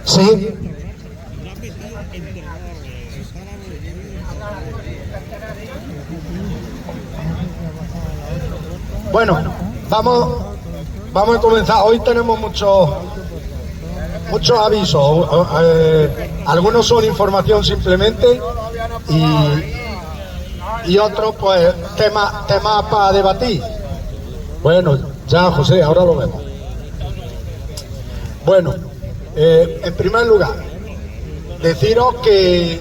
Sí. Bueno, vamos a comenzar. Hoy tenemos muchos avisos. Algunos son información simplemente y otros pues temas para debatir. Bueno, ya José, ahora lo vemos. Bueno, en primer lugar, deciros que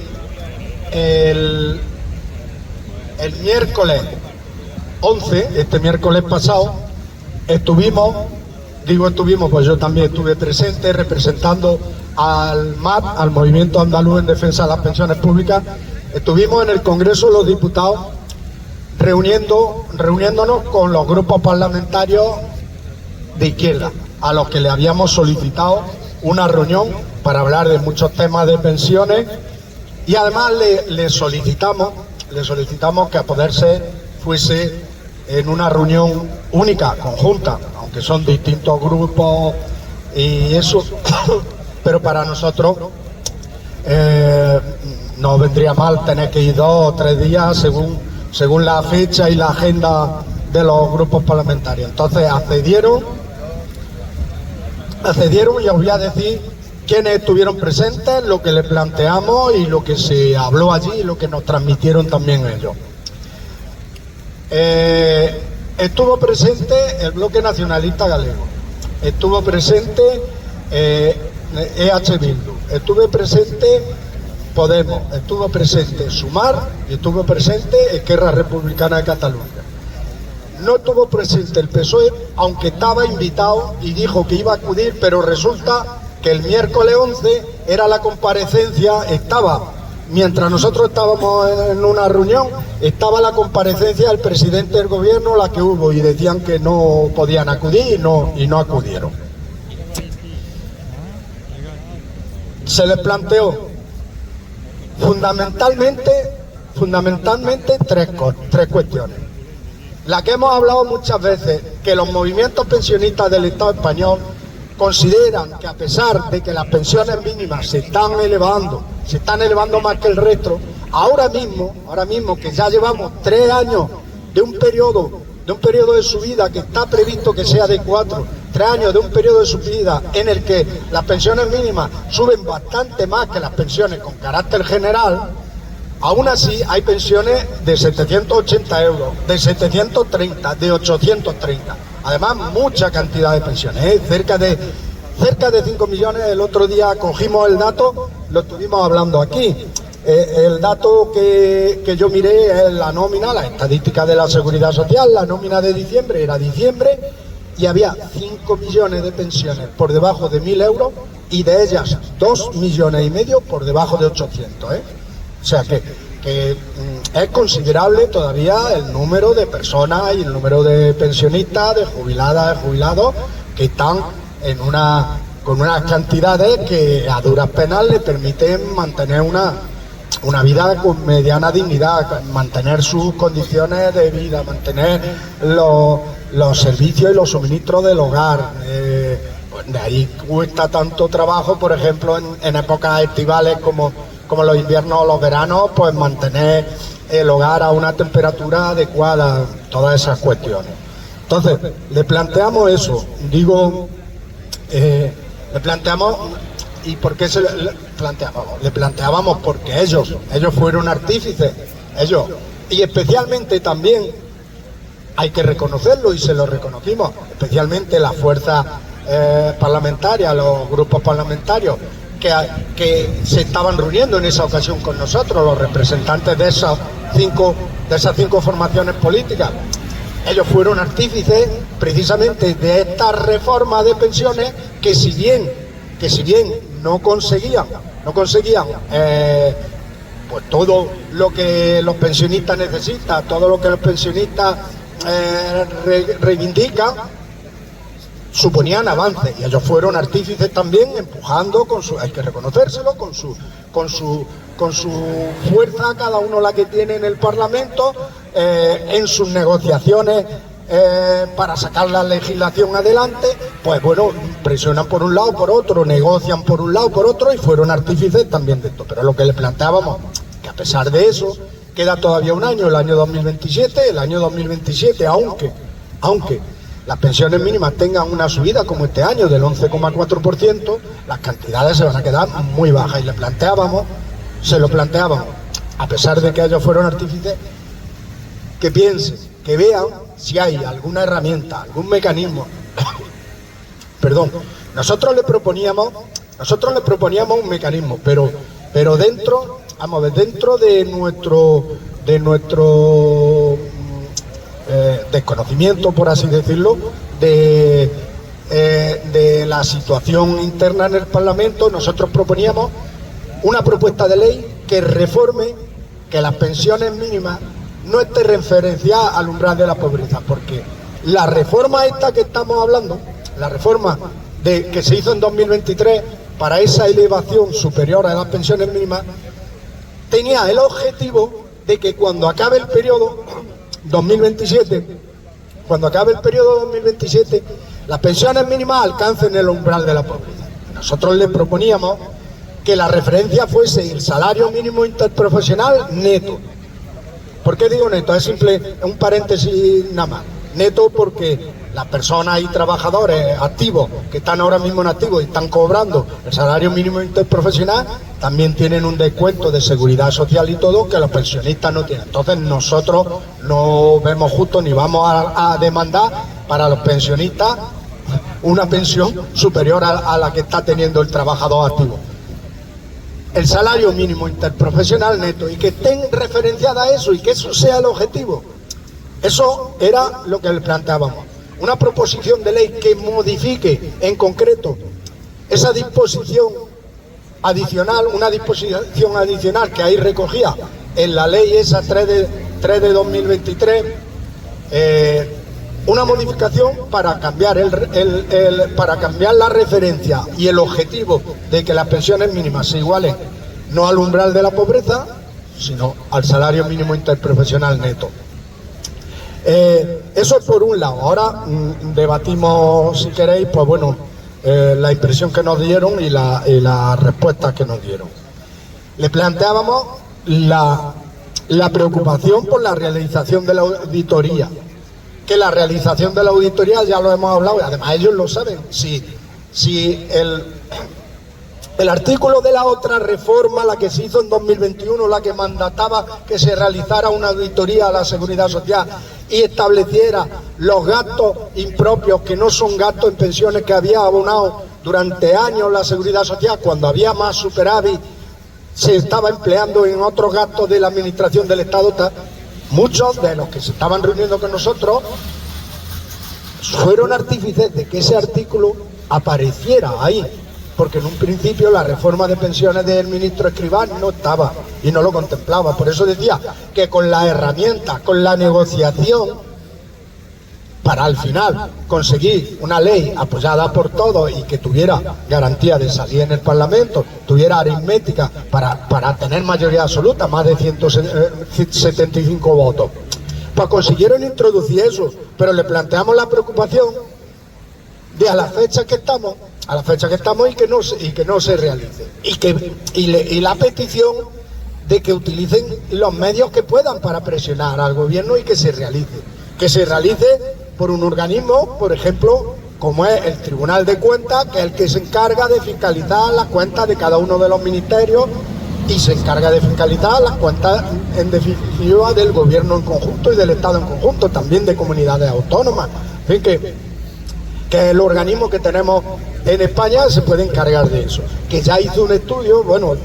el miércoles 11, este miércoles pasado, estuvimos, pues yo también estuve presente representando al MAP, al Movimiento Andaluz en Defensa de las Pensiones Públicas. Estuvimos en el Congreso de los Diputados reuniéndonos con los grupos parlamentarios de izquierda, a los que le habíamos solicitado una reunión para hablar de muchos temas de pensiones, y además le solicitamos que a poder ser fuese en una reunión única, conjunta, aunque son distintos grupos y eso, pero para nosotros no vendría mal tener que ir 2 o 3 días según la fecha y la agenda de los grupos parlamentarios. Entonces accedieron y os voy a decir quiénes estuvieron presentes, lo que les planteamos y lo que se habló allí y lo que nos transmitieron también ellos. Estuvo presente el Bloque Nacionalista Galego, estuvo presente EH Bildu, estuvo presente Podemos, estuvo presente Sumar y estuvo presente Esquerra Republicana de Cataluña. No estuvo presente el PSOE, aunque estaba invitado y dijo que iba a acudir, pero resulta que el miércoles 11 era la comparecencia, mientras nosotros estábamos en una reunión, estaba la comparecencia del presidente del gobierno, la que hubo, y decían que no podían acudir y no acudieron. Se les planteó fundamentalmente tres cuestiones. La que hemos hablado muchas veces, que los movimientos pensionistas del Estado español consideran que a pesar de que las pensiones mínimas se están elevando más que el resto, ahora mismo que ya llevamos 3 años de un periodo de subida que está previsto que sea de 4, 3 años de un periodo de subida en el que las pensiones mínimas suben bastante más que las pensiones con carácter general, aún así hay pensiones de 780 euros, de 730, de 830. Además, mucha cantidad de pensiones, cerca de 5 millones. El otro día cogimos el dato, lo estuvimos hablando aquí. El dato que yo miré es la nómina, la estadística de la Seguridad Social, la nómina de diciembre, era diciembre, y había 5 millones de pensiones por debajo de 1.000 euros, y de ellas 2,5 millones por debajo de 800, O sea que es considerable todavía el número de personas y el número de pensionistas, de jubiladas, de jubilados, que están con unas cantidades que a duras penas le permiten mantener una vida con mediana dignidad, mantener sus condiciones de vida, mantener los servicios y los suministros del hogar. De ahí cuesta tanto trabajo, por ejemplo, en épocas estivales como los inviernos o los veranos, pues mantener el hogar a una temperatura adecuada, todas esas cuestiones. Entonces, le planteamos eso, le planteamos. ¿Y por qué se le planteábamos? Le planteábamos porque ellos fueron artífices, y especialmente también, hay que reconocerlo y se lo reconocimos, especialmente la fuerza parlamentaria, los grupos parlamentarios que se estaban reuniendo en esa ocasión con nosotros, los representantes de esas cinco formaciones políticas. Ellos fueron artífices precisamente de esta reforma de pensiones que si bien no conseguían pues todo lo que los pensionistas necesitan, todo lo que los pensionistas reivindican, suponían avances, y ellos fueron artífices también, empujando hay que reconocérselo, con su fuerza, cada uno la que tiene en el Parlamento, en sus negociaciones para sacar la legislación adelante, pues bueno, presionan por un lado, por otro, negocian por un lado, por otro, y fueron artífices también de esto. Pero lo que le planteábamos, que a pesar de eso, queda todavía un año, el año 2027, aunque las pensiones mínimas tengan una subida como este año del 11,4%, las cantidades se van a quedar muy bajas. Y se lo planteábamos, a pesar de que ellos fueron artífices, que piensen, que vean si hay alguna herramienta, algún mecanismo. Perdón, nosotros le proponíamos un mecanismo, pero dentro de nuestro desconocimiento, por así decirlo, de la situación interna en el Parlamento, nosotros proponíamos una propuesta de ley que reforme que las pensiones mínimas no esté referenciada al umbral de la pobreza, porque la reforma esta que estamos hablando, la reforma que se hizo en 2023 para esa elevación superior a las pensiones mínimas, tenía el objetivo de que cuando acabe el periodo 2027, las pensiones mínimas alcancen el umbral de la pobreza. Nosotros le proponíamos que la referencia fuese el salario mínimo interprofesional neto. ¿Por qué digo neto? Es un paréntesis nada más. Neto porque las personas y trabajadores activos que están ahora mismo en activo y están cobrando el salario mínimo interprofesional también tienen un descuento de seguridad social y todo que los pensionistas no tienen. Entonces nosotros no vemos justo ni vamos a demandar para los pensionistas una pensión superior a la que está teniendo el trabajador activo. El salario mínimo interprofesional neto, y que estén referenciadas a eso y que eso sea el objetivo. Eso era lo que le planteábamos. Una proposición de ley que modifique en concreto esa disposición adicional, una disposición adicional que ahí recogía en la ley esa 3 de 2023, una modificación para cambiar para cambiar la referencia y el objetivo de que las pensiones mínimas se igualen no al umbral de la pobreza, sino al salario mínimo interprofesional neto. Eso es por un lado. Ahora debatimos, si queréis, pues bueno, la impresión que nos dieron y la respuesta que nos dieron. Le planteábamos la preocupación por la realización de la auditoría, que la realización de la auditoría ya lo hemos hablado y además ellos lo saben. Si el artículo de la otra reforma, la que se hizo en 2021, la que mandataba que se realizara una auditoría a la Seguridad Social y estableciera los gastos impropios, que no son gastos en pensiones que había abonado durante años la Seguridad Social, cuando había más superávit, se estaba empleando en otros gastos de la Administración del Estado. Muchos de los que se estaban reuniendo con nosotros fueron artífices de que ese artículo apareciera ahí, porque en un principio la reforma de pensiones del ministro Escrivá no estaba y no lo contemplaba. Por eso decía que con la herramienta, con la negociación, para al final conseguir una ley apoyada por todos y que tuviera garantía de salir en el Parlamento, tuviera aritmética para tener mayoría absoluta, más de 175 votos, pues consiguieron introducir eso. Pero le planteamos la preocupación de a la fecha que estamos y que no se realice, y la petición de que utilicen los medios que puedan para presionar al gobierno y que se realice por un organismo, por ejemplo, como es el Tribunal de Cuentas, que es el que se encarga de fiscalizar las cuentas de cada uno de los ministerios y se encarga de fiscalizar las cuentas en definitiva del gobierno en conjunto y del Estado en conjunto, también de comunidades autónomas. En fin, que el organismo que tenemos en España se puede encargar de eso, que ya hizo un estudio. Bueno,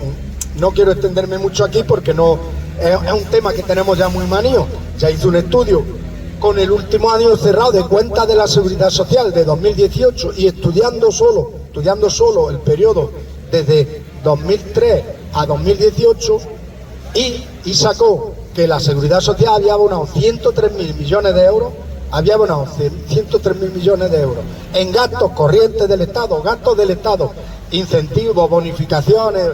no quiero extenderme mucho aquí porque no es un tema que tenemos ya muy manío. Ya hizo un estudio con el último año cerrado de cuentas de la Seguridad Social de 2018 y estudiando solo el periodo desde 2003 a 2018 y sacó que la Seguridad Social había abonado 103.000 millones de euros, en gastos corrientes del Estado, incentivos, bonificaciones,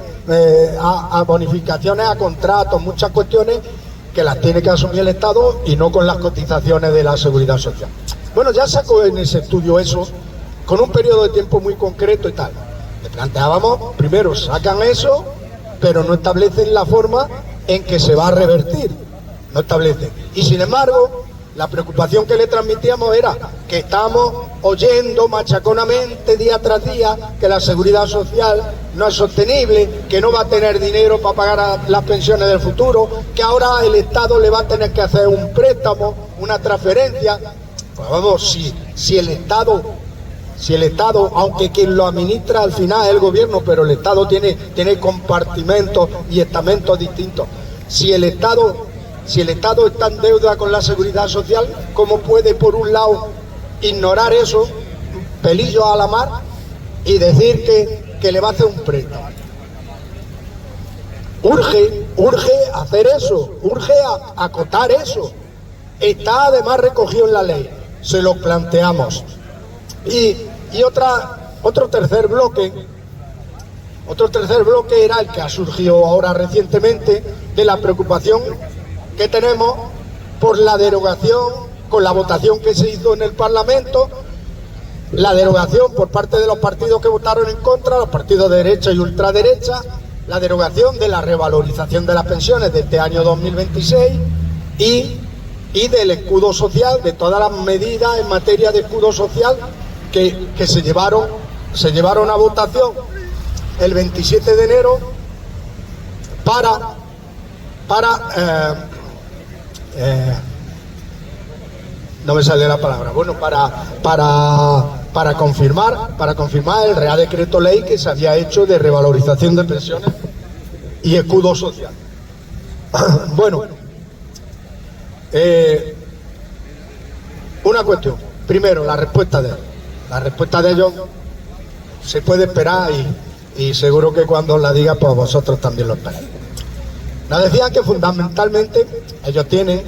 bonificaciones a contratos, muchas cuestiones, que las tiene que asumir el Estado y no con las cotizaciones de la Seguridad Social. Bueno, ya sacó en ese estudio eso, con un periodo de tiempo muy concreto y tal. Le planteábamos, primero, sacan eso, pero no establecen la forma en que se va a revertir. No establecen. Y sin embargo, la preocupación que le transmitíamos era que estamos oyendo machaconamente día tras día que la seguridad social no es sostenible, que no va a tener dinero para pagar las pensiones del futuro, que ahora el Estado le va a tener que hacer un préstamo, una transferencia. Pues vamos, si el Estado, aunque quien lo administra al final es el gobierno, pero el Estado tiene compartimentos y estamentos distintos. Si el Estado está en deuda con la seguridad social, ¿cómo puede, por un lado, ignorar eso, pelillos a la mar, y decir que le va a hacer un préstamo? Urge hacer eso, urge acotar eso. Está además recogido en la ley, se lo planteamos. Y otro tercer bloque era el que ha surgido ahora recientemente, de la preocupación que tenemos por la derogación, con la votación que se hizo en el Parlamento, la derogación por parte de los partidos que votaron en contra, los partidos de derecha y ultraderecha, la derogación de la revalorización de las pensiones de este año 2026 y del escudo social, de todas las medidas en materia de escudo social que se llevaron a votación el 27 de enero no me sale la palabra, bueno, para confirmar el Real Decreto Ley que se había hecho de revalorización de pensiones y escudo social. Bueno, una cuestión. Primero, la respuesta de ellos se puede esperar y seguro que cuando la diga, pues vosotros también lo esperáis. Nos decían que fundamentalmente ellos tienen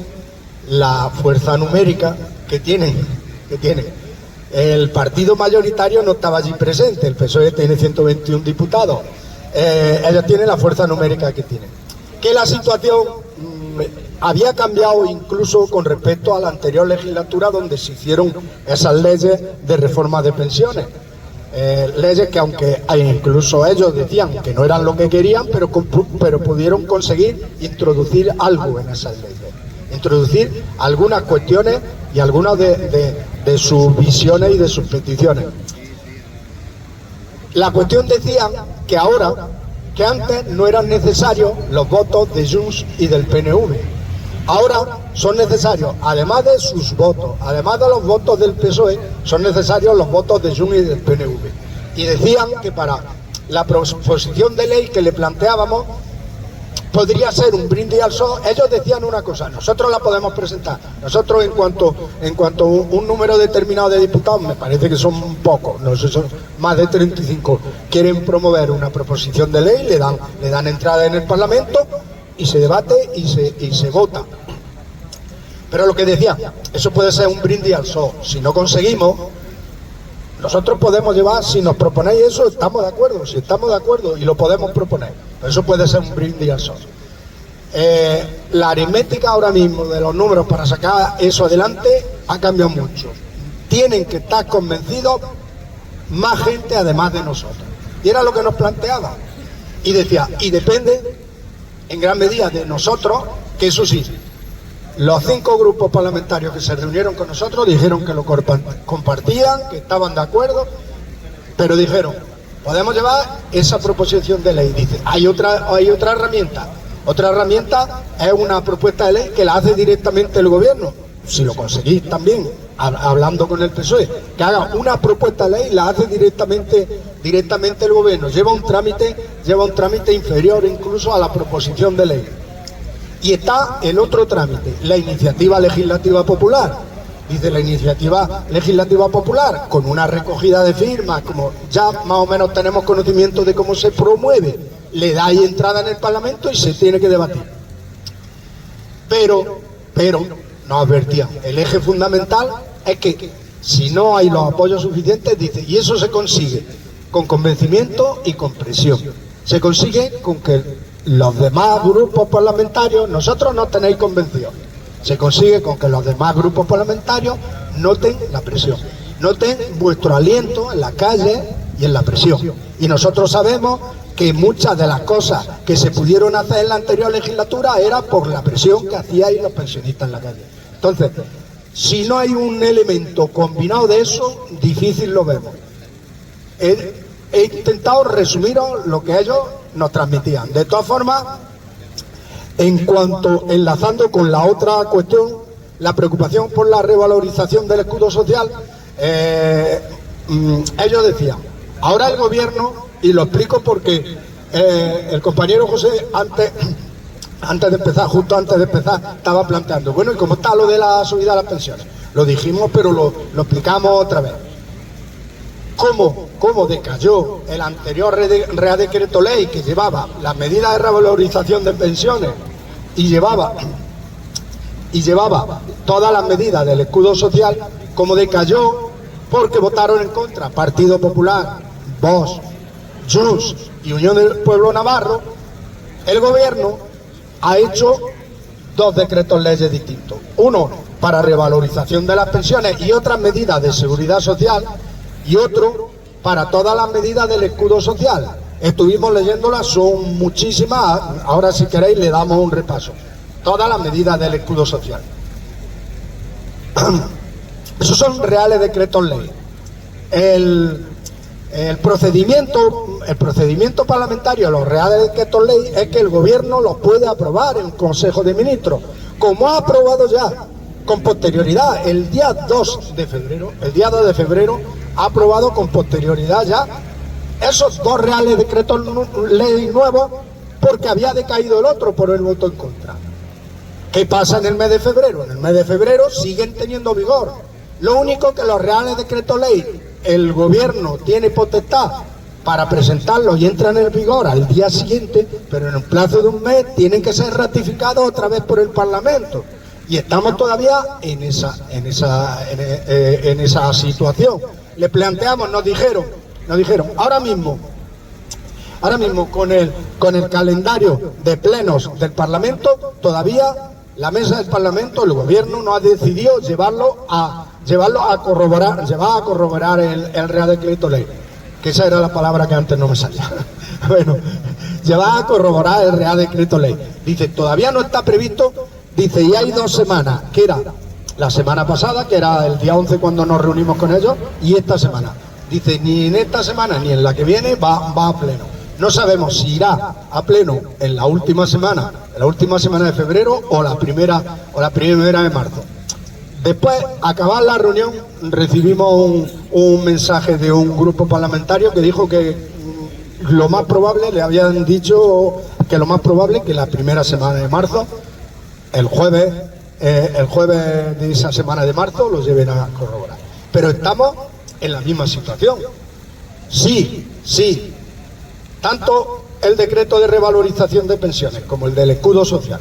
la fuerza numérica que tienen. El partido mayoritario no estaba allí presente, el PSOE tiene 121 diputados. Ellos tienen la fuerza numérica que tienen. Que la situación había cambiado incluso con respecto a la anterior legislatura, donde se hicieron esas leyes de reforma de pensiones. Leyes que, aunque incluso ellos decían que no eran lo que querían, pero pudieron conseguir introducir algo en esas leyes, introducir algunas cuestiones y algunas de sus visiones y de sus peticiones. La cuestión decía que antes no eran necesarios los votos de Junts y del PNV. Ahora son necesarios, además de sus votos, además de los votos del PSOE, son necesarios los votos de Junts y del PNV. Y decían que para la proposición de ley que le planteábamos podría ser un brindis al sol. Ellos decían una cosa: nosotros la podemos presentar. Nosotros, en cuanto a un número determinado de diputados, me parece que son pocos, no sé, son más de 35, quieren promover una proposición de ley, le dan entrada en el Parlamento y se debate y se vota. Pero lo que decía, eso puede ser un brindis al sol. Si no conseguimos, nosotros podemos llevar, si nos proponéis eso, estamos de acuerdo, si estamos de acuerdo y lo podemos proponer, pero eso puede ser un brindis al sol. La aritmética ahora mismo de los números para sacar eso adelante ha cambiado mucho. Tienen que estar convencidos más gente además de nosotros. Y era lo que nos planteaba. Y decía, y depende en gran medida de nosotros, que eso sí, los 5 grupos parlamentarios que se reunieron con nosotros dijeron que lo compartían, que estaban de acuerdo, pero dijeron, podemos llevar esa proposición de ley. Dice, hay otra herramienta. Otra herramienta es una propuesta de ley que la hace directamente el gobierno, si lo conseguís también, hablando con el PSOE, que haga una propuesta de ley, la hace directamente el gobierno, lleva un trámite inferior incluso a la proposición de ley. Y está el otro trámite, la iniciativa legislativa popular. Dice, la iniciativa legislativa popular, con una recogida de firmas, como ya más o menos tenemos conocimiento de cómo se promueve, le dais entrada en el Parlamento y se tiene que debatir. Pero nos advertían, el eje fundamental es que si no hay los apoyos suficientes, dice, y eso se consigue con convencimiento y con presión. Se consigue con que los demás grupos parlamentarios, nosotros no tenéis convención. Se consigue con que los demás grupos parlamentarios noten la presión, noten vuestro aliento en la calle y en la presión. Y nosotros sabemos que muchas de las cosas que se pudieron hacer en la anterior legislatura era por la presión que hacíais los pensionistas en la calle. Entonces, si no hay un elemento combinado de eso, difícil lo vemos. He intentado resumiros lo que ellos nos transmitían. De todas formas, en cuanto, enlazando con la otra cuestión, la preocupación por la revalorización del escudo social, ellos decían, ahora el gobierno, y lo explico porque el compañero José antes de empezar, justo antes de empezar, estaba planteando, bueno, ¿y cómo está lo de la subida de las pensiones? Lo dijimos, pero lo explicamos otra vez. ¿Cómo decayó el anterior Real Decreto Ley que llevaba las medidas de revalorización de pensiones y llevaba todas las medidas del escudo social? ¿Cómo decayó? Porque votaron en contra Partido Popular, Vox, Junts y Unión del Pueblo Navarro. El gobierno ha hecho dos decretos leyes distintos, uno para revalorización de las pensiones y otras medidas de seguridad social, y otro para todas las medidas del escudo social. Estuvimos leyéndolas, son muchísimas, ahora si queréis le damos un repaso. Todas las medidas del escudo social. Esos son reales decretos ley. El procedimiento parlamentario, los reales decretos ley, es que el gobierno los puede aprobar en Consejo de Ministros, como ha aprobado ya con posterioridad el día 2 de febrero, ha aprobado con posterioridad ya esos dos reales decretos ley nuevos, porque había decaído el otro por el voto en contra. ¿Qué pasa en el mes de febrero? En el mes de febrero siguen teniendo vigor. Lo único que los reales decretos ley, el gobierno tiene potestad para presentarlos y entran en vigor al día siguiente, pero en un plazo de un mes tienen que ser ratificados otra vez por el Parlamento. Y estamos todavía en esa situación. Le planteamos, nos dijeron, ahora mismo con el calendario de plenos del Parlamento, todavía la mesa del Parlamento, el gobierno no ha decidido llevar a corroborar el Real Decreto Ley, que esa era la palabra que antes no me salía. Bueno, llevar a corroborar el Real Decreto Ley. Dice, todavía no está previsto, dice, y hay 2 semanas, que era la semana pasada, que era el día 11 cuando nos reunimos con ellos, y esta semana. Dice, ni en esta semana ni en la que viene va a pleno. No sabemos si irá a pleno en la última semana de febrero o la primera de marzo. Después, acabar la reunión, recibimos un mensaje de un grupo parlamentario que dijo que lo más probable, le habían dicho que lo más probable que la primera semana de marzo, el jueves de esa semana de marzo, los lleven a corroborar. Pero estamos en la misma situación. Sí, tanto el decreto de revalorización de pensiones como el del escudo social,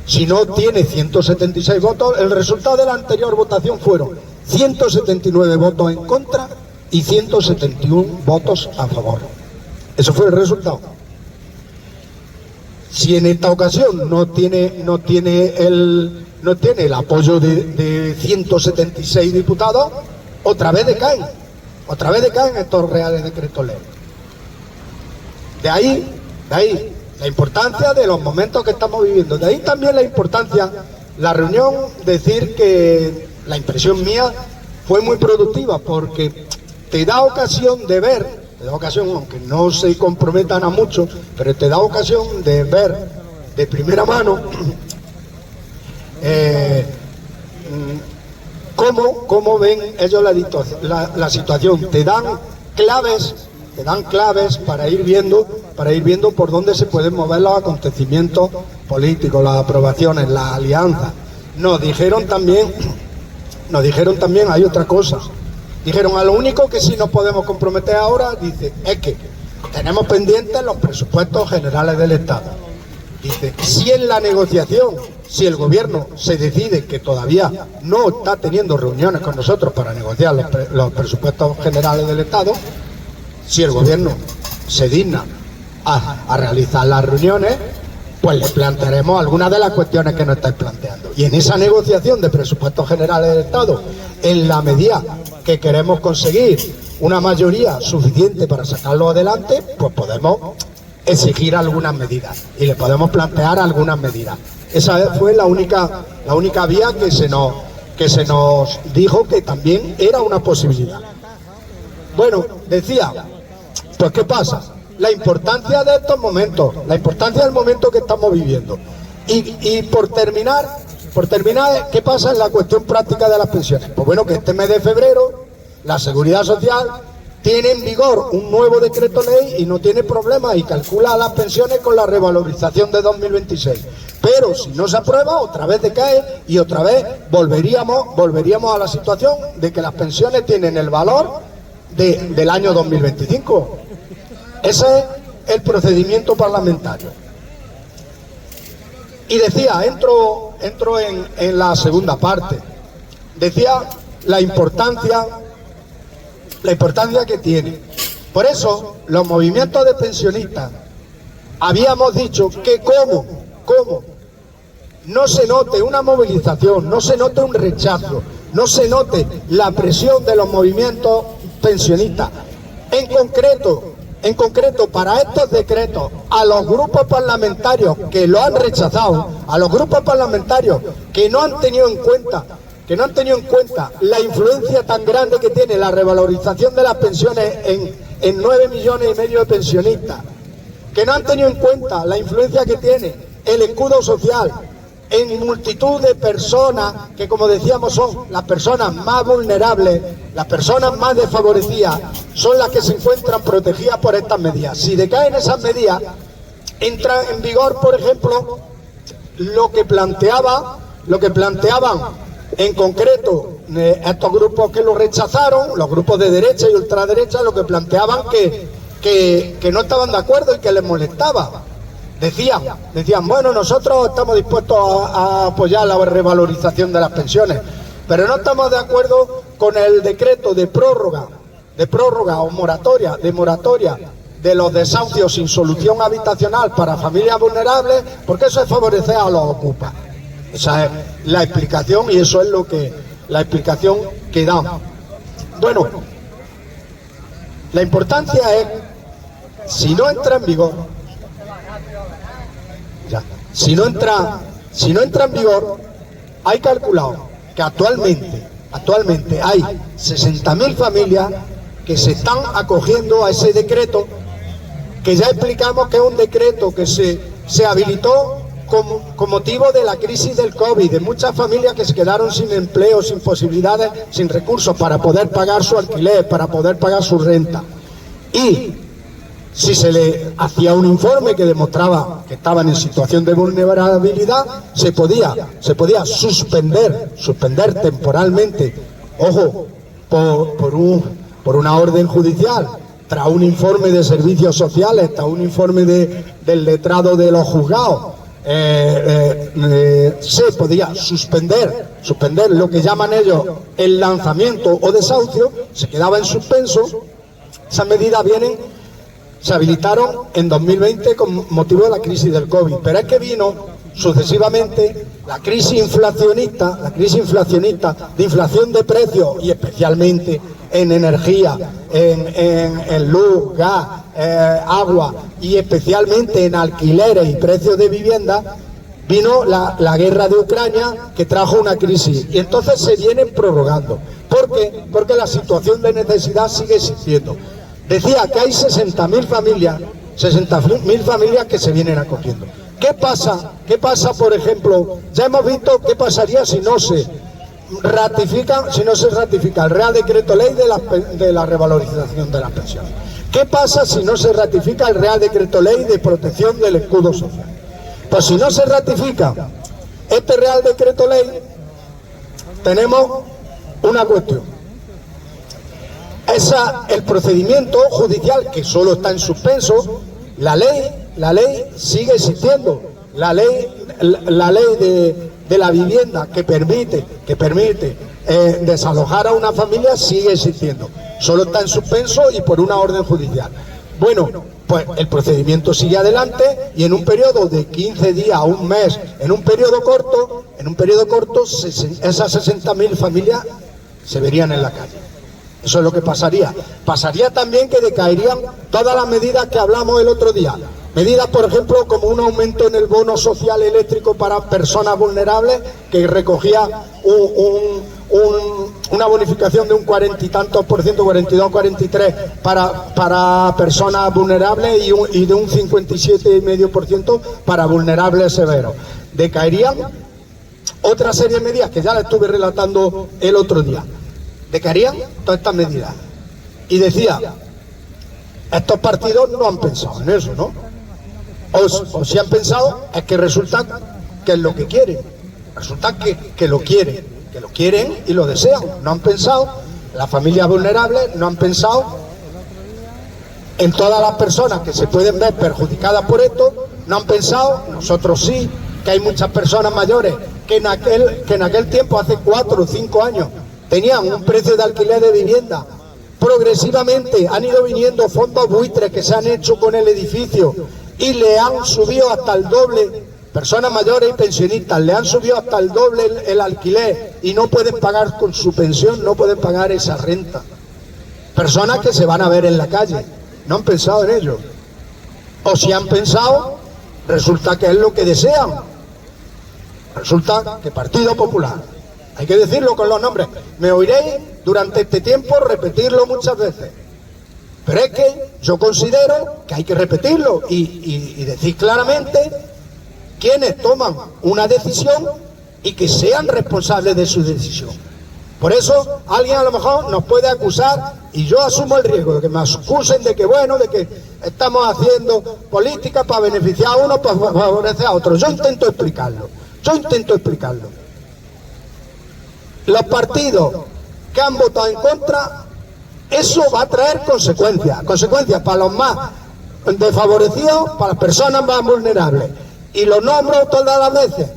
si no tiene 176 votos, el resultado de la anterior votación fueron 179 votos en contra y 171 votos a favor. Eso fue el resultado. Si en esta ocasión no tiene el apoyo de 176 diputados, otra vez decaen estos reales decretos ley. De ahí la importancia de los momentos que estamos viviendo. De ahí también la importancia, la reunión, decir que la impresión mía fue muy productiva, porque te da ocasión, aunque no se comprometan a mucho, pero te da ocasión de ver de primera mano cómo ven ellos la situación. Te dan claves para ir viendo por dónde se pueden mover los acontecimientos políticos, las aprobaciones, las alianzas. Nos dijeron también, hay otra cosa. Dijeron, a lo único que sí nos podemos comprometer ahora, dice, es que tenemos pendientes los presupuestos generales del Estado. Dice, si en la negociación, si el gobierno se decide que todavía no está teniendo reuniones con nosotros para negociar los presupuestos generales del Estado, si el gobierno se digna a realizar las reuniones, pues le plantearemos algunas de las cuestiones que nos estáis planteando. Y en esa negociación de presupuestos generales del Estado, en la medida que queremos conseguir una mayoría suficiente para sacarlo adelante, pues podemos exigir algunas medidas y le podemos plantear algunas medidas. Esa fue la única vía que se nos dijo que también era una posibilidad. Bueno, decía, pues ¿qué pasa? La importancia de estos momentos, la importancia del momento que estamos viviendo. Y por terminar, ¿qué pasa en la cuestión práctica de las pensiones? Pues bueno, que este mes de febrero la Seguridad Social tiene en vigor un nuevo decreto ley y no tiene problema y calcula las pensiones con la revalorización de 2026. Pero si no se aprueba, otra vez decae y otra vez volveríamos a la situación de que las pensiones tienen el valor del año 2025. Ese es el procedimiento parlamentario. Y decía, entro en la segunda parte. Decía la importancia que tiene. Por eso, los movimientos de pensionistas habíamos dicho que como no se note una movilización, no se note un rechazo, no se note la presión de los movimientos pensionistas, en concreto para estos decretos, a los grupos parlamentarios que lo han rechazado, a los grupos parlamentarios que no han tenido en cuenta la influencia tan grande que tiene la revalorización de las pensiones en 9,5 millones de pensionistas, que no han tenido en cuenta la influencia que tiene el escudo social en multitud de personas que, como decíamos, son las personas más vulnerables, las personas más desfavorecidas, son las que se encuentran protegidas por estas medidas. Si decaen esas medidas, entra en vigor, por ejemplo, lo que planteaban en concreto estos grupos que lo rechazaron, los grupos de derecha y ultraderecha, lo que planteaban que no estaban de acuerdo y que les molestaba. Decían, bueno, nosotros estamos dispuestos a apoyar la revalorización de las pensiones, pero no estamos de acuerdo con el decreto de prórroga o moratoria de los desahucios sin solución habitacional para familias vulnerables, porque eso es favorecer a los ocupas. Esa es la explicación y eso es la explicación que damos. Bueno, la importancia es, si no entra en vigor, si no entra en vigor, hay calculado que actualmente hay 60.000 familias que se están acogiendo a ese decreto, que ya explicamos que es un decreto que se habilitó con motivo de la crisis del COVID, de muchas familias que se quedaron sin empleo, sin posibilidades, sin recursos para poder pagar su alquiler, para poder pagar su renta. Y si se le hacía un informe que demostraba que estaban en situación de vulnerabilidad, se podía suspender temporalmente, ojo, por una orden judicial, tras un informe de servicios sociales, tras un informe del letrado de los juzgados, se podía suspender lo que llaman ellos el lanzamiento o desahucio, se quedaba en suspenso. Esas medidas se habilitaron en 2020 con motivo de la crisis del COVID, pero es que vino sucesivamente la crisis inflacionista de inflación de precios, y especialmente en energía, en luz, gas, agua, y especialmente en alquileres y precios de vivienda. Vino la guerra de Ucrania, que trajo una crisis, y entonces se vienen prorrogando. ¿Por qué? Porque la situación de necesidad sigue existiendo. Decía que hay 60.000 familias que se vienen acogiendo. ¿Qué pasa, por ejemplo? Ya hemos visto qué pasaría si no se ratifica el Real Decreto Ley de la revalorización de las pensiones. ¿Qué pasa si no se ratifica el Real Decreto Ley de protección del escudo social? Pues si no se ratifica este Real Decreto Ley, tenemos una cuestión. El procedimiento judicial, que solo está en suspenso, la ley sigue existiendo. La ley de la vivienda que permite desalojar a una familia sigue existiendo. Solo está en suspenso y por una orden judicial. Bueno, pues el procedimiento sigue adelante y en un periodo de 15 días a un mes, en un periodo corto, esas 60.000 familias se verían en la calle. Eso es lo que pasaría. Pasaría también que decaerían todas las medidas que hablamos el otro día. Medidas, por ejemplo, como un aumento en el bono social eléctrico para personas vulnerables, que recogía una bonificación de un 40 y tantos por ciento, 42, 43, para personas vulnerables y de un 57,5% para vulnerables severos. Decaerían otra serie de medidas que ya la estuve relatando el otro día. Decaerían todas estas medidas. Y decía, estos partidos no han pensado en eso, ¿no? O si han pensado, es que resulta que es lo que quieren. Resulta que lo quieren y lo desean. No han pensado, las familias vulnerables no han pensado en todas las personas que se pueden ver perjudicadas por esto, no han pensado, nosotros sí, que hay muchas personas mayores que en aquel tiempo, hace 4 o 5 años, tenían un precio de alquiler de vivienda. Progresivamente han ido viniendo fondos buitres que se han hecho con el edificio y le han subido hasta el doble, personas mayores y pensionistas, le han subido hasta el doble el alquiler y no pueden pagar con su pensión, no pueden pagar esa renta. Personas que se van a ver en la calle, no han pensado en ello. O si han pensado, resulta que es lo que desean. Resulta que Partido Popular, hay que decirlo con los nombres, me oiréis durante este tiempo repetirlo muchas veces, pero es que yo considero que hay que repetirlo y decir claramente quienes toman una decisión y que sean responsables de su decisión. Por eso alguien a lo mejor nos puede acusar, y yo asumo el riesgo de que me acusen de que, bueno, de que estamos haciendo política para beneficiar a uno, para favorecer a otro. Yo intento explicarlo. Los partidos que han votado en contra, eso va a traer consecuencias para los más desfavorecidos, para las personas más vulnerables. Y los nombro todas las veces.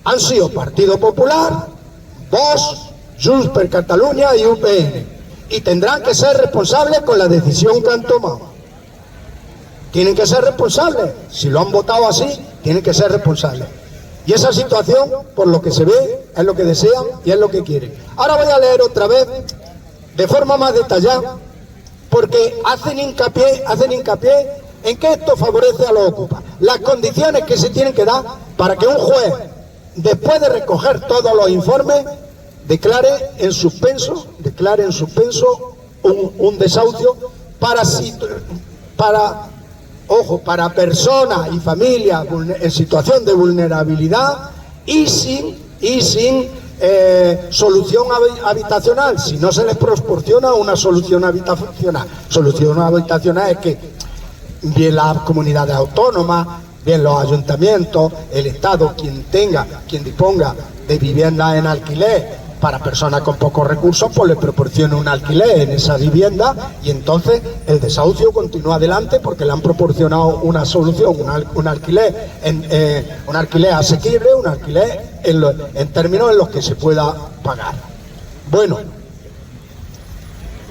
Han sido Partido Popular, Vox, Junts per Catalunya y UPN. Y tendrán que ser responsables con la decisión que han tomado. Tienen que ser responsables. Si lo han votado así, tienen que ser responsables. Y esa situación, por lo que se ve, es lo que desean y es lo que quieren. Ahora voy a leer otra vez, de forma más detallada, porque hacen hincapié en que esto favorece a los ocupas. Las condiciones que se tienen que dar para que un juez, después de recoger todos los informes, declare en suspenso un desahucio para personas y familias en situación de vulnerabilidad y sin solución habitacional, si no se les proporciona una solución habitacional. Solución habitacional es que bien las comunidades autónomas, bien los ayuntamientos, el Estado, quien disponga de viviendas en alquiler para personas con pocos recursos, pues les proporciona un alquiler en esa vivienda y entonces el desahucio continúa adelante porque le han proporcionado una solución, un alquiler asequible, un alquiler en términos en los que se pueda pagar. Bueno,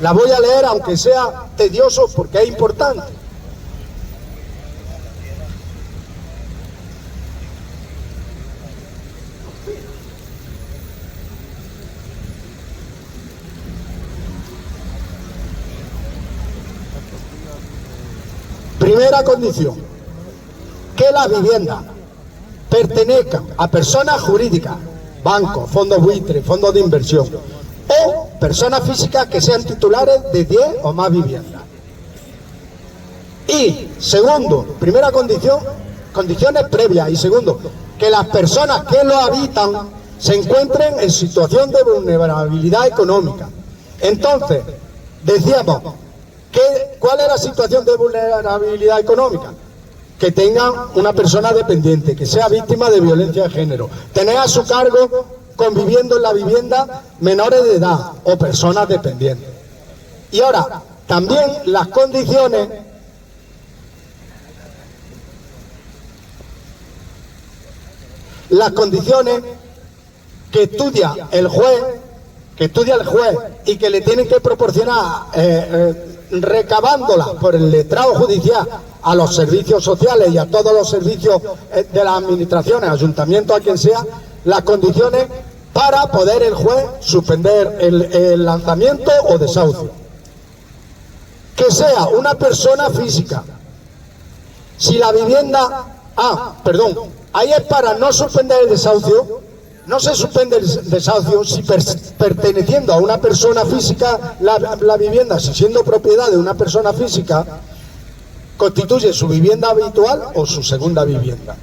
la voy a leer aunque sea tedioso porque es importante. Primera condición, que las viviendas pertenezcan a personas jurídicas, bancos, fondos buitres, fondos de inversión, o personas físicas que sean titulares de 10 o más viviendas. Y segundo, primera condición, condiciones previas, y segundo, que las personas que lo habitan se encuentren en situación de vulnerabilidad económica. Entonces, decíamos, ¿cuál es la situación de vulnerabilidad económica? Que tengan una persona dependiente, que sea víctima de violencia de género, tener a su cargo, conviviendo en la vivienda, menores de edad o personas dependientes. Y ahora, también las condiciones que estudia el juez y que le tienen que proporcionar recabándolas por el letrado judicial a los servicios sociales y a todos los servicios de las administraciones, ayuntamientos, a quien sea, las condiciones para poder el juez suspender el lanzamiento o desahucio. Que sea una persona física. Si la vivienda... ahí es para no suspender el desahucio. No se suspende el desahucio si perteneciendo a una persona física la vivienda, si siendo propiedad de una persona física, constituye su vivienda habitual o su segunda vivienda.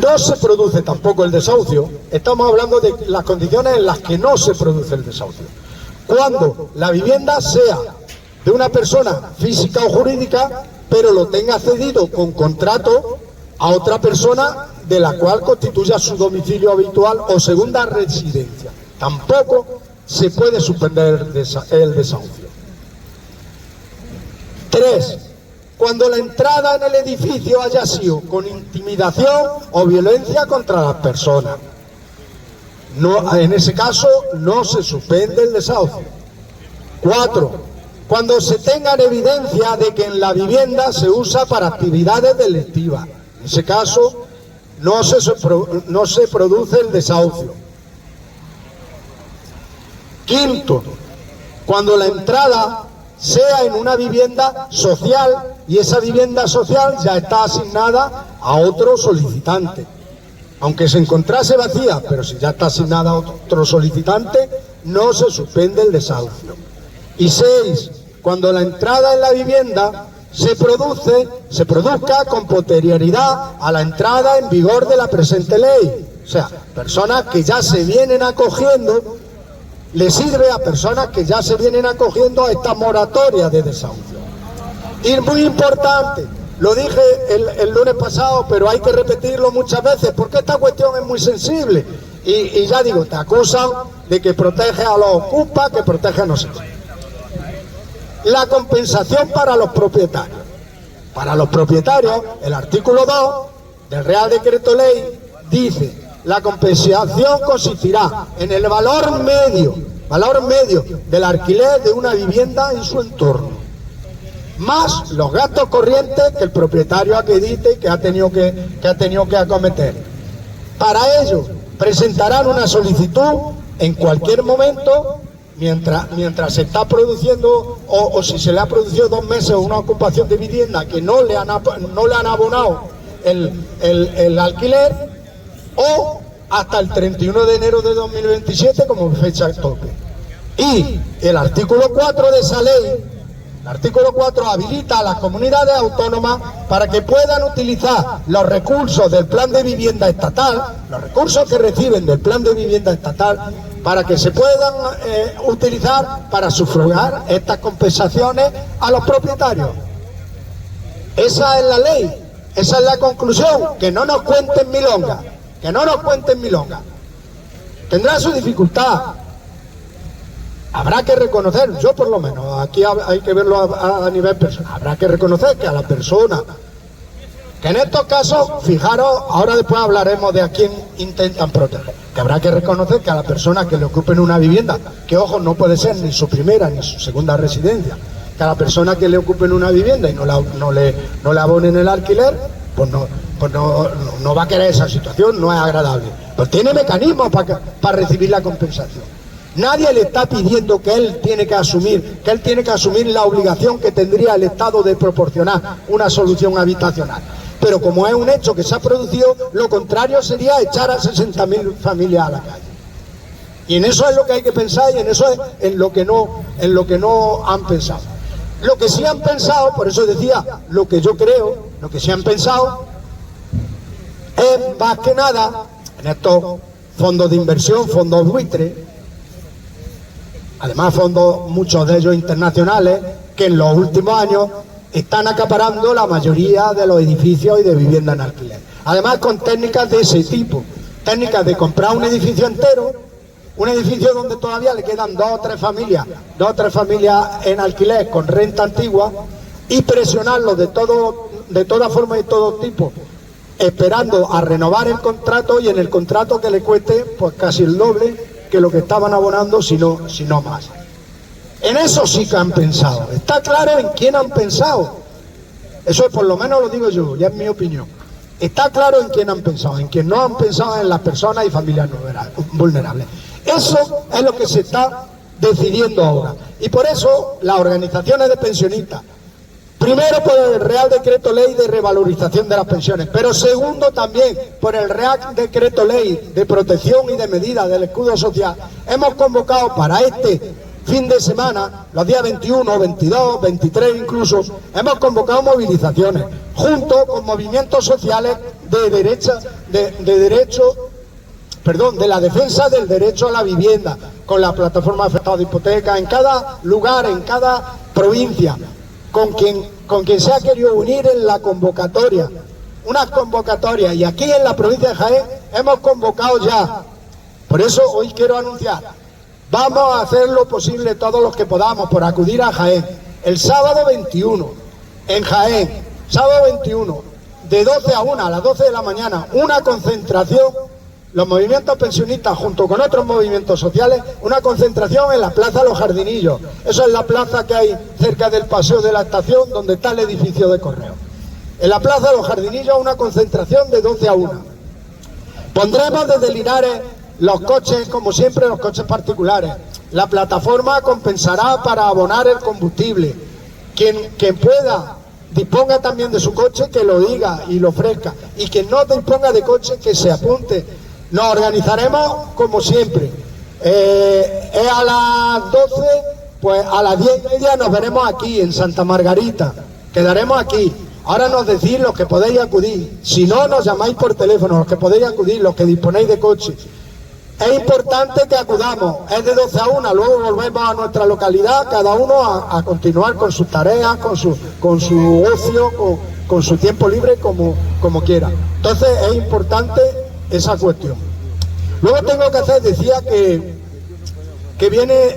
No se produce tampoco el desahucio. Estamos hablando de las condiciones en las que no se produce el desahucio. Cuando la vivienda sea de una persona física o jurídica, pero lo tenga cedido con contrato a otra persona de la cual constituya su domicilio habitual o segunda residencia. Tampoco se puede suspender el desahucio. 3. Cuando la entrada en el edificio haya sido con intimidación o violencia contra las personas. En ese caso no se suspende el desahucio. 4. Cuando se tenga evidencia de que en la vivienda se usa para actividades delictivas. En ese caso no se produce el desahucio. 5. Cuando la entrada sea en una vivienda social y esa vivienda social ya está asignada a otro solicitante. Aunque se encontrase vacía, pero si ya está asignada a otro solicitante, no se suspende el desahucio. Y 6. Cuando la entrada en la vivienda se produzca con posterioridad a la entrada en vigor de la presente ley. O sea, personas que ya se vienen acogiendo, le sirve a personas que ya se vienen acogiendo a esta moratoria de desahucio. Y muy importante, lo dije el lunes pasado, pero hay que repetirlo muchas veces, porque esta cuestión es muy sensible. Y ya digo, te acusan de que protege a los ocupas, que protege a no sé qué. La compensación para los propietarios. Para los propietarios, el artículo 2 del Real Decreto Ley dice: la compensación consistirá en el valor medio del alquiler de una vivienda en su entorno, más los gastos corrientes que el propietario acredite y que ha tenido que acometer. Para ello, presentarán una solicitud en cualquier momento, mientras se está produciendo, o si se le ha producido 2 meses una ocupación de vivienda que no le han abonado el alquiler, o hasta el 31 de enero de 2027 como fecha tope. Y el artículo 4 de esa ley, el artículo 4 habilita a las comunidades autónomas para que puedan utilizar los recursos del plan de vivienda estatal, los recursos que reciben del plan de vivienda estatal, para que se puedan utilizar para sufragar estas compensaciones a los propietarios. Esa es la ley, esa es la conclusión. Que no nos cuenten milonga, que no nos cuenten milonga. Tendrá su dificultad. Habrá que reconocer, yo por lo menos, aquí hay que verlo a nivel personal, habrá que reconocer que a la persona, que en estos casos, fijaros, ahora después hablaremos de a quién intentan proteger, que habrá que reconocer que a la persona que le ocupen una vivienda, que ojo, no puede ser ni su primera ni su segunda residencia, que a la persona que le ocupen una vivienda y no le abonen el alquiler, pues no va a querer esa situación, no es agradable. Pues tiene mecanismos para recibir la compensación. Nadie le está pidiendo que él tiene que asumir la obligación que tendría el Estado de proporcionar una solución habitacional. Pero como es un hecho que se ha producido, lo contrario sería echar a 60.000 familias a la calle. Y en eso es lo que hay que pensar, y en eso es en lo que no han pensado. Lo que sí han pensado, por eso decía, lo que yo creo, lo que sí han pensado es más que nada en estos fondos de inversión, fondos buitre, además fondos, muchos de ellos internacionales, que en los últimos años están acaparando la mayoría de los edificios y de vivienda en alquiler. Además con técnicas de ese tipo, técnicas de comprar un edificio entero, un edificio donde todavía le quedan 2 o 3 familias en alquiler con renta antigua, y presionarlo de toda forma y todo tipo esperando a renovar el contrato y en el contrato que le cueste pues casi el doble que lo que estaban abonando, si no más. En eso sí que han pensado. Está claro en quién han pensado. Eso por lo menos lo digo yo, ya es mi opinión. Está claro en quién han pensado. En quien no han pensado en las personas y familias vulnerables. Eso es lo que se está decidiendo ahora. Y por eso las organizaciones de pensionistas, primero por el Real Decreto Ley de revalorización de las pensiones, pero segundo también por el Real Decreto Ley de protección y de medidas del escudo social, hemos convocado para este fin de semana, los días 21, 22, 23 incluso, hemos convocado movilizaciones, junto con movimientos sociales de la defensa del derecho a la vivienda, con la plataforma afectada de hipoteca, en cada lugar, en cada provincia, con quien se ha querido unir en la convocatoria, unas convocatorias, y aquí en la provincia de Jaén hemos convocado ya. Por eso hoy quiero anunciar, vamos a hacer lo posible todos los que podamos por acudir a Jaén, el sábado 21, en Jaén, sábado 21, de 12 a 1, a las 12 de la mañana, una concentración, los movimientos pensionistas junto con otros movimientos sociales, una concentración en la Plaza Los Jardinillos. Eso es la plaza que hay cerca del Paseo de la Estación, donde está el edificio de correo. En la Plaza Los Jardinillos una concentración de 12 a 1. Pondremos desde Linares los coches, como siempre, los coches particulares. La plataforma compensará para abonar el combustible. Quien pueda, disponga también de su coche, que lo diga y lo ofrezca. Y quien no disponga de coche, que se apunte. Nos organizaremos como siempre. Es a las 12, pues a las 10:30 nos veremos aquí en Santa Margarita. Quedaremos aquí. Ahora nos decís los que podéis acudir. Si no, nos llamáis por teléfono, los que podéis acudir, los que disponéis de coche. Es importante que acudamos. Es de 12 a 1, luego volvemos a nuestra localidad, cada uno a continuar con sus tareas, con su ocio, con su tiempo libre, como quiera. Entonces es importante esa cuestión. Luego tengo que hacer, decía que viene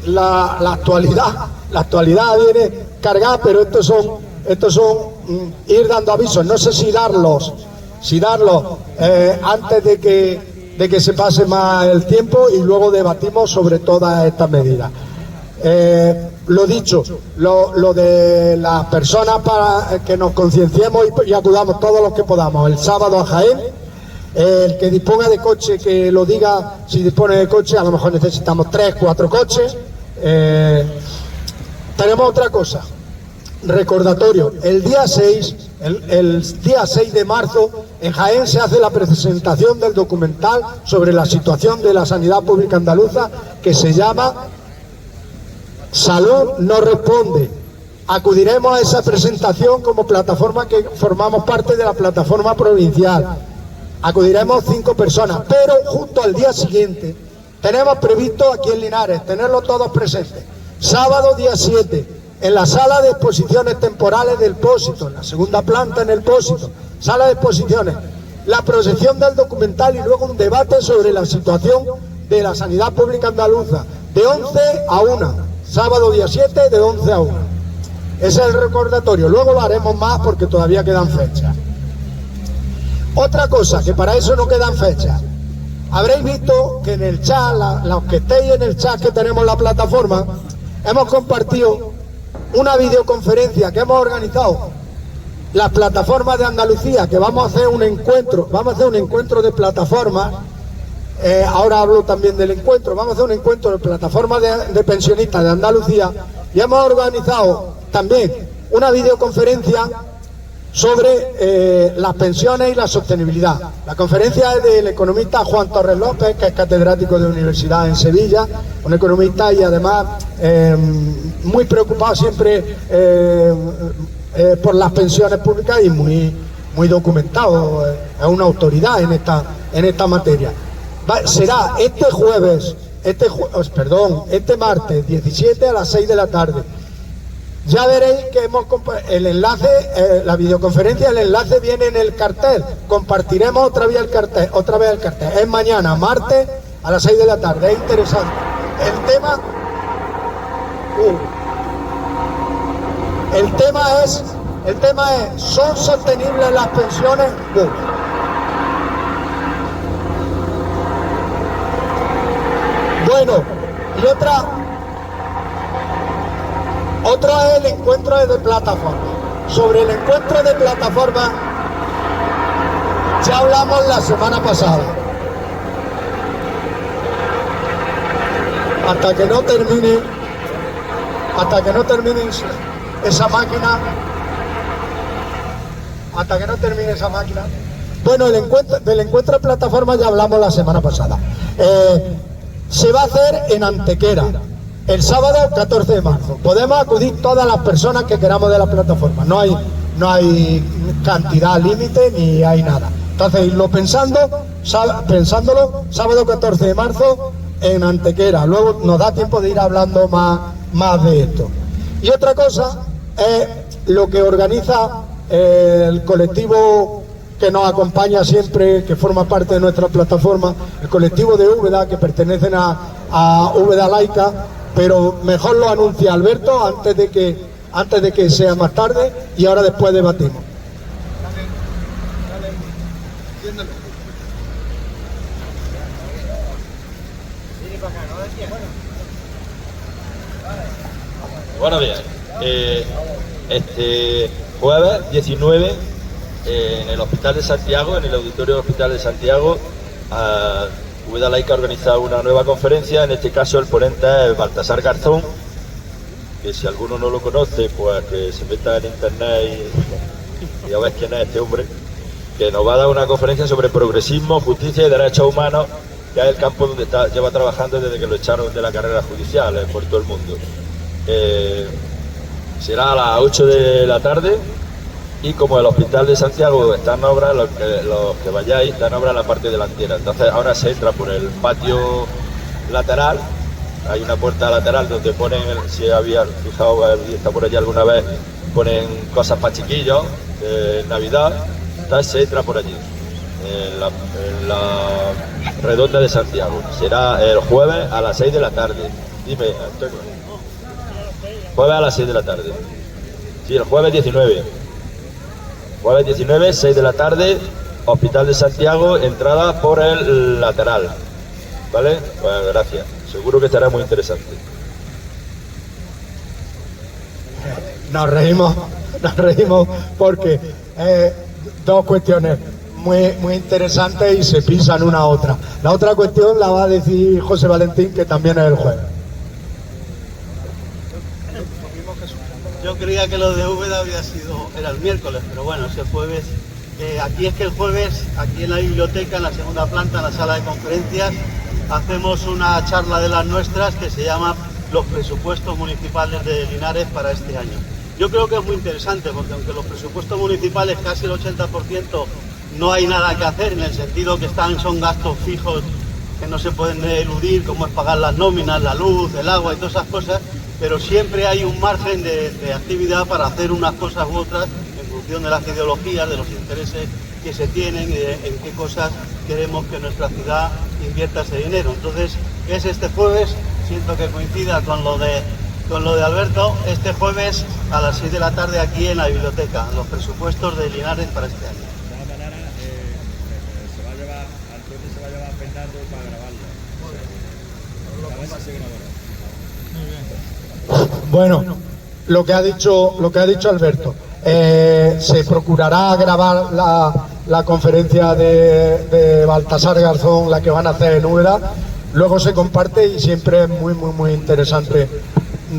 la actualidad viene cargada, pero estos son ir dando avisos. No sé si darlos antes de que se pase más el tiempo y luego debatimos sobre todas estas medidas. Lo dicho, lo de las personas, para que nos concienciemos y acudamos todos los que podamos el sábado a Jaén. El que disponga de coche, que lo diga. Si dispone de coche, a lo mejor necesitamos 3, 4 coches. Tenemos otra cosa, recordatorio. El día 6 de marzo en Jaén se hace la presentación del documental sobre la situación de la sanidad pública andaluza, que se llama Salud no responde. Acudiremos a esa presentación como plataforma, que formamos parte de la plataforma provincial. Acudiremos 5 personas, pero justo al día siguiente tenemos previsto aquí en Linares tenerlos todos presentes. Sábado día 7, en la sala de exposiciones temporales del Pósito, en la segunda planta en el Pósito, sala de exposiciones, la proyección del documental y luego un debate sobre la situación de la sanidad pública andaluza, de 11 a 1, sábado día 7, de 11 a 1. Ese es el recordatorio. Luego lo haremos más porque todavía quedan fechas. Otra cosa, que para eso no quedan fechas. Habréis visto que en el chat, los que estéis en el chat que tenemos en la plataforma, hemos compartido una videoconferencia que hemos organizado las plataformas de Andalucía, que vamos a hacer un encuentro de plataformas. Ahora hablo también del encuentro. Vamos a hacer un encuentro de plataformas de pensionistas de Andalucía, y hemos organizado también una videoconferencia sobre las pensiones y la sostenibilidad. La conferencia es del economista Juan Torres López, que es catedrático de universidad en Sevilla, un economista y además muy preocupado siempre por las pensiones públicas y muy documentado. Es una autoridad en esta materia. Será este martes 17 a las 6 de la tarde. Ya veréis que el enlace, la videoconferencia, el enlace viene en el cartel. Compartiremos otra vez el cartel. Es mañana, martes, a las 6 de la tarde. Es interesante. El tema es El tema es, ¿son sostenibles las pensiones? Bueno, y otro es el encuentro de plataforma. Sobre el encuentro de plataforma ya hablamos la semana pasada. Hasta que no termine esa máquina, bueno, del encuentro de plataforma ya hablamos la semana pasada. Se va a hacer en Antequera el sábado 14 de marzo. Podemos acudir todas las personas que queramos de la plataforma. No hay cantidad límite ni hay nada. Entonces, irlo pensándolo, sábado 14 de marzo en Antequera. Luego nos da tiempo de ir hablando más de esto. Y otra cosa es lo que organiza el colectivo que nos acompaña siempre, que forma parte de nuestra plataforma, el colectivo de Úbeda, que pertenecen a Úbeda Laica, pero mejor lo anuncia Alberto antes de que sea más tarde, y ahora después debatimos. Buenos días. Este jueves 19 en el Hospital de Santiago, en el Auditorio del Hospital de Santiago, Úbeda Laica ha organizado una nueva conferencia. En este caso el ponente es Baltasar Garzón, que si alguno no lo conoce, pues que se meta en internet y ya ves quién es este hombre, que nos va a dar una conferencia sobre progresismo, justicia y derechos humanos, que es el campo donde lleva trabajando desde que lo echaron de la carrera judicial por todo el mundo. Será a las 8 de la tarde, y como el Hospital de Santiago está en obra, los que vayáis, está en obra la parte delantera. Entonces ahora se entra por el patio lateral, hay una puerta lateral donde ponen, si había fijado, está por allí alguna vez, ponen cosas para chiquillos de Navidad. Entonces se entra por allí, en la redonda de Santiago. Será el jueves a las 6 de la tarde. Dime, Antonio. Jueves a las 6 de la tarde. Sí, el jueves 19. Jueves 19, 6 de la tarde, Hospital de Santiago, entrada por el lateral. ¿Vale? Pues gracias. Seguro que estará muy interesante. Nos reímos porque dos cuestiones muy interesantes y se pisan una a otra. La otra cuestión la va a decir José Valentín, que también es el jueves. Yo creía que lo de Úbeda era el miércoles, pero bueno, ese jueves. Aquí es que el jueves, aquí en la biblioteca, en la segunda planta, en la sala de conferencias, hacemos una charla de las nuestras que se llama Los presupuestos municipales de Linares para este año. Yo creo que es muy interesante, porque aunque los presupuestos municipales, casi el 80%, no hay nada que hacer, en el sentido que son gastos fijos que no se pueden eludir, como es pagar las nóminas, la luz, el agua y todas esas cosas, pero siempre hay un margen de actividad para hacer unas cosas u otras en función de las ideologías, de los intereses que se tienen y de en qué cosas queremos que nuestra ciudad invierta ese dinero. Entonces, es este jueves, siento que coincida con lo de Alberto, este jueves a las 6 de la tarde aquí en la biblioteca, los presupuestos de Linares para este año. De todas maneras, Antonio se va a llevar a Fernando para grabarlo. A ver si se graba. Bueno, lo que ha dicho Alberto, se procurará grabar la conferencia de Baltasar Garzón, la que van a hacer en Úbeda. Luego se comparte y siempre es muy interesante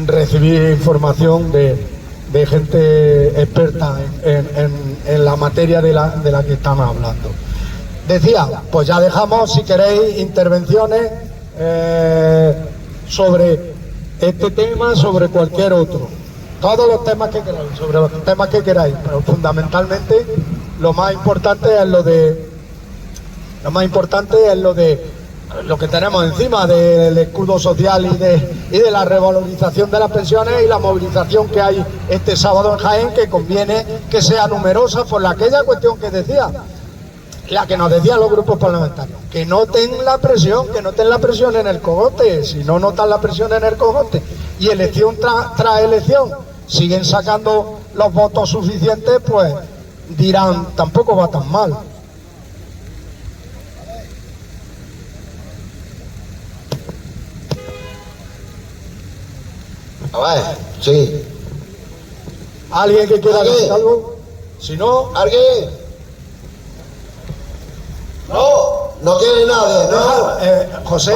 recibir información de gente experta en la materia de la que estamos hablando. Decía, pues ya dejamos, si queréis, intervenciones sobre este tema, sobre cualquier otro, todos los temas que queráis, sobre los temas que queráis, pero fundamentalmente lo más importante es lo que tenemos encima del escudo social y de la revalorización de las pensiones y la movilización que hay este sábado en Jaén, que conviene que sea numerosa por aquella cuestión que decía, la que nos decían los grupos parlamentarios, que noten la presión en el cogote. Si no notan la presión en el cogote y elección tras elección siguen sacando los votos suficientes, pues dirán, tampoco va tan mal. A ver, sí. ¿Alguien que quiera ¿Alguien? decir algo? Si no, ¿Alguien? No quiere nadie, ¿no? José,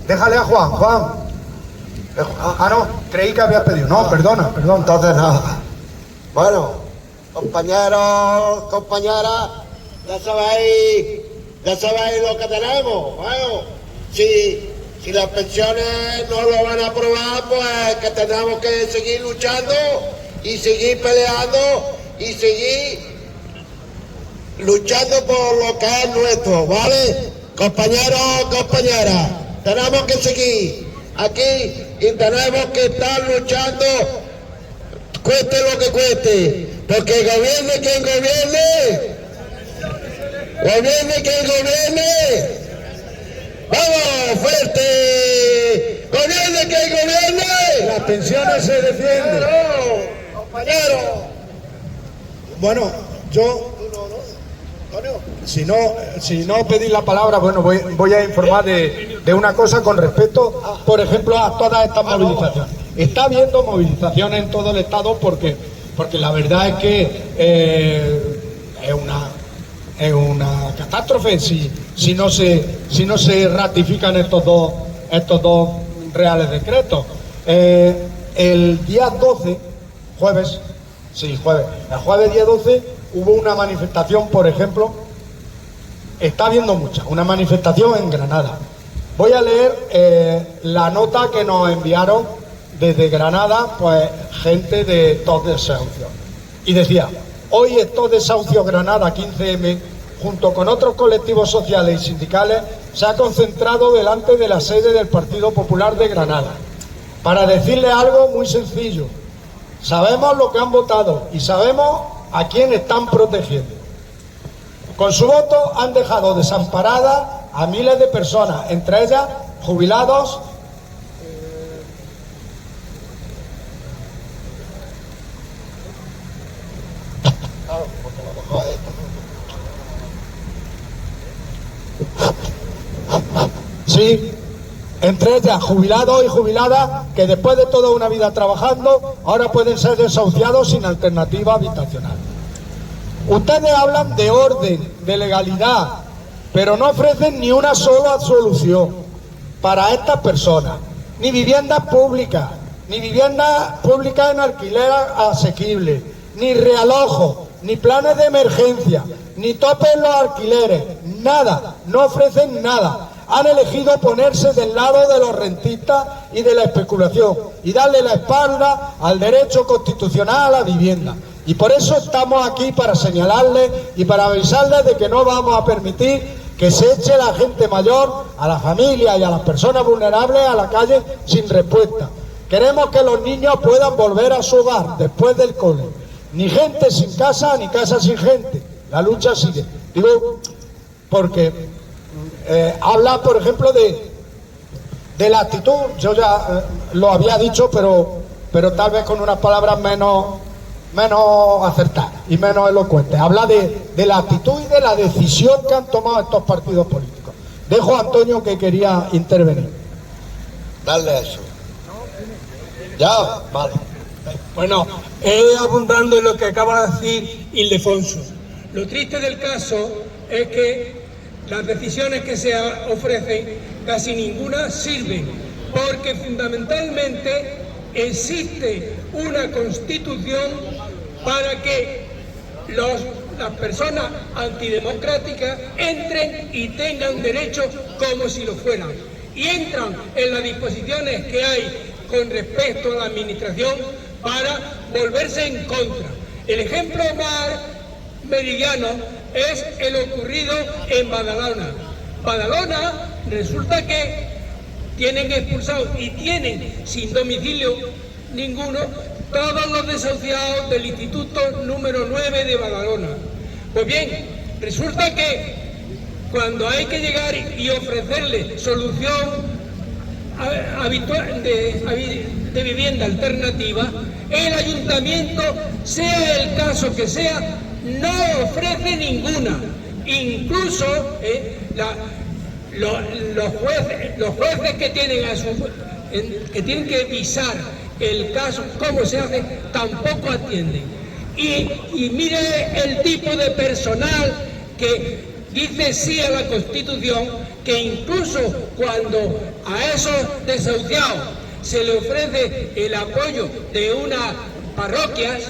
déjale a Juan. Juan. No, creí que había pedido. No, perdona. Entonces nada. Bueno, compañeros, compañeras, ya sabéis lo que tenemos. Bueno, si las pensiones no lo van a aprobar, pues que tenemos que seguir luchando y seguir peleando y seguir luchando por lo que es nuestro, ¿vale? Compañeros, compañeras, tenemos que seguir aquí y tenemos que estar luchando, cueste lo que cueste, porque gobierne quien gobierne, ¡vamos, fuerte! ¡Gobierne quien gobierne! Las pensiones se defienden. ¡Claro, compañero! Bueno, yo, si no pedís la palabra, bueno, voy a informar de una cosa con respecto, por ejemplo, a todas estas movilizaciones. Está habiendo movilizaciones en todo el Estado porque la verdad es que es una catástrofe si no se ratifican estos dos reales decretos. El día 12, jueves, el jueves día 12 hubo una manifestación, por ejemplo, está habiendo una manifestación en Granada. Voy a leer la nota que nos enviaron desde Granada, pues gente de TOS Desahucios. Y decía: hoy es TOS Desahucios Granada 15M, junto con otros colectivos sociales y sindicales, se ha concentrado delante de la sede del Partido Popular de Granada para decirle algo muy sencillo. Sabemos lo que han votado y sabemos a quién están protegiendo. Con su voto han dejado desamparadas a miles de personas, entre ellas jubilados, sí, entre ellas jubilados y jubiladas que después de toda una vida trabajando ahora pueden ser desahuciados sin alternativa habitacional. Ustedes hablan de orden, de legalidad, pero no ofrecen ni una sola solución para estas personas. Ni viviendas públicas, ni viviendas públicas en alquiler asequible, ni realojos, ni planes de emergencia, ni topes en los alquileres, nada, no ofrecen nada. Han elegido ponerse del lado de los rentistas y de la especulación y darle la espalda al derecho constitucional a la vivienda. Y por eso estamos aquí, para señalarles y para avisarles de que no vamos a permitir que se eche la gente mayor, a las familias y a las personas vulnerables a la calle sin respuesta. Queremos que los niños puedan volver a su hogar después del cole. Ni gente sin casa, ni casa sin gente. La lucha sigue. Digo, porque habla, por ejemplo, de la actitud. Yo ya lo había dicho, pero tal vez con unas palabras menos acertadas y menos elocuentes. Habla de la actitud y de la decisión que han tomado estos partidos políticos. Dejo a Antonio, que quería intervenir. Dale eso. Ya, vale. Bueno, abundando en lo que acaba de decir Ildefonso. Lo triste del caso es que las decisiones que se ofrecen, casi ninguna sirven, porque fundamentalmente existe una constitución para que las personas antidemocráticas entren y tengan derechos como si lo fueran. Y entran en las disposiciones que hay con respecto a la administración para volverse en contra. El ejemplo más meridiano es el ocurrido en Badalona. Badalona resulta que tienen expulsados y tienen sin domicilio ninguno todos los desahuciados del Instituto número 9 de Badalona. Pues bien, resulta que cuando hay que llegar y ofrecerle solución habitual de vivienda alternativa, El ayuntamiento, sea el caso que sea, no ofrece ninguna. Incluso los jueces que tienen que tienen que visar el caso, cómo se hace, tampoco atienden. Y mire el tipo de personal que dice sí a la Constitución, que incluso cuando a esos desahuciados se le ofrece el apoyo de unas parroquias,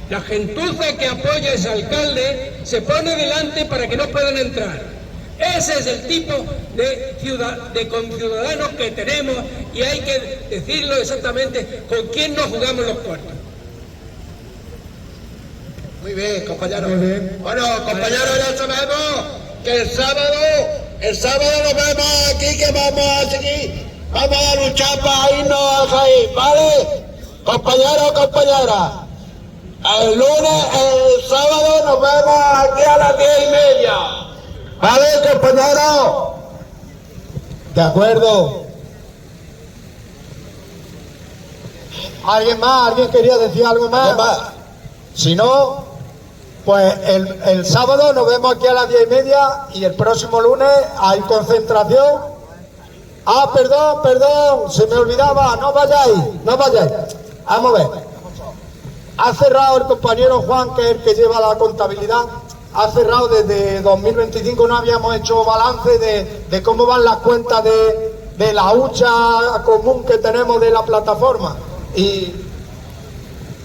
la gentuza que apoya a ese alcalde se pone delante para que no puedan entrar. Ese es el tipo de conciudadanos que tenemos, y hay que decirlo exactamente con quién nos jugamos los cuartos. Muy bien, compañeros. Bueno, compañeros, ya sabemos que el sábado nos vemos aquí, que vamos a seguir, vamos a luchar para irnos ahí, ¿vale? Compañeros, compañeras, el sábado nos vemos aquí a las 10:30. ¿Vale, compañeros? De acuerdo. ¿Alguien más? ¿Alguien quería decir algo más? Si no, pues el sábado nos vemos aquí a las 10:30 y el próximo lunes hay concentración. Ah, perdón, se me olvidaba, no vayáis. Vamos a ver. Ha cerrado el compañero Juan, que es el que lleva la contabilidad. Ha cerrado desde 2025, no habíamos hecho balance de cómo van las cuentas de la hucha común que tenemos de la plataforma. Y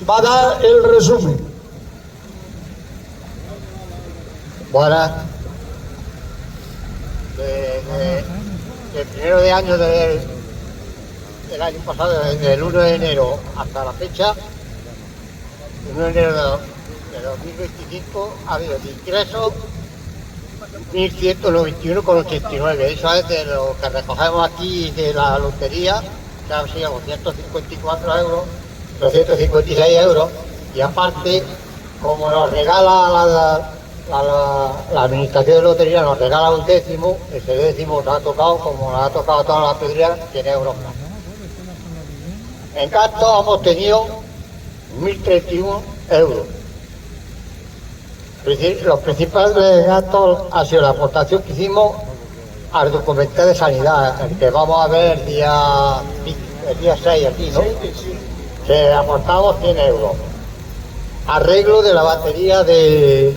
va a dar el resumen. Buenas. El primero de año del año pasado, desde el 1 de enero hasta la fecha, el 1 de enero de 2025, ha habido de ingresos 1.191,89. Eso es de lo que recogemos aquí de la lotería, que han sido 254 euros, 256 euros, y aparte, como nos regala la administración de lotería, nos regala un décimo, ese décimo nos ha tocado, como nos ha tocado a toda la lotería, 100 euros más. En gasto hemos tenido 1.031 euros. Los principales gastos ha sido la aportación que hicimos al documental de sanidad, el que vamos a ver el día 6 aquí, ¿no? Que aportamos 100 euros. Arreglo de la batería de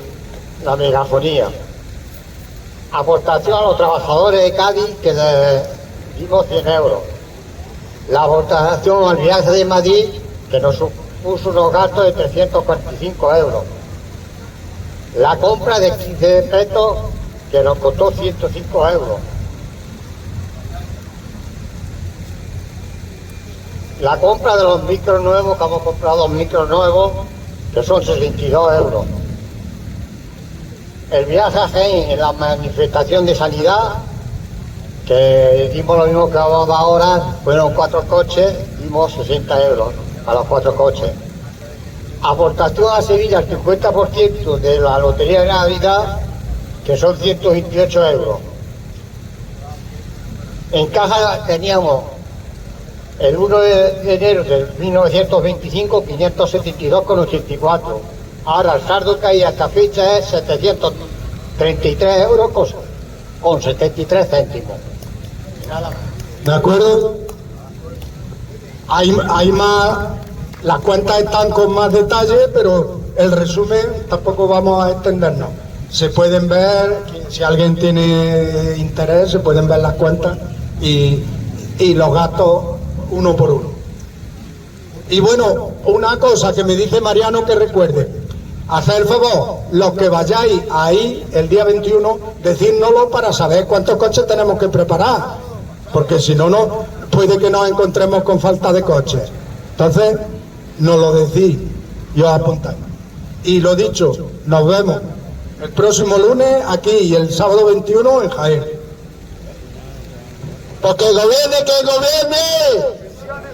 la megafonía. Aportación a los trabajadores de Cádiz, que le dimos 100 euros. La aportación al viaje de Madrid, que nos supuso unos gastos de 345 euros. La compra de 15 decretos, que nos costó 105 euros. La compra de los micros nuevos, que hemos comprado 2 micros nuevos, que son 62 euros. El viaje a Jaén en la manifestación de sanidad, que dimos lo mismo que vamos ahora, fueron 4 coches, dimos 60 euros a los 4 coches. Aportación a Sevilla, el 50% de la lotería de Navidad, que son 128 euros. En caja teníamos el 1 de enero de 1925, 572,84. Ahora el saldo que hay hasta fecha es 733 euros con 73 céntimos. ¿De acuerdo? Hay más, las cuentas están con más detalle, pero el resumen tampoco vamos a extendernos. Se pueden ver, si alguien tiene interés, se pueden ver las cuentas y los gastos uno por uno. Y bueno, una cosa que me dice Mariano que recuerde: hacer el favor, los que vayáis ahí el día 21, decírnoslo para saber cuántos coches tenemos que preparar, porque si no, puede que nos encontremos con falta de coches. Entonces, nos lo decís y os apuntáis. Y lo dicho, nos vemos el próximo lunes aquí y el sábado 21 en Jaén. Porque gobierne que gobierne,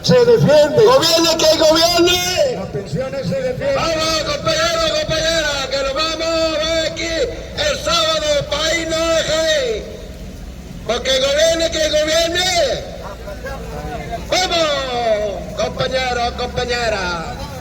Se defiende. gobierne que gobierne. Las pensiones se defienden. Vamos, compañeros, compañeras, que nos vamos a ver aquí el sábado para irnos a Jaén. Porque gobierne que gobierne. ¡Vamos! compañeros, compañeras.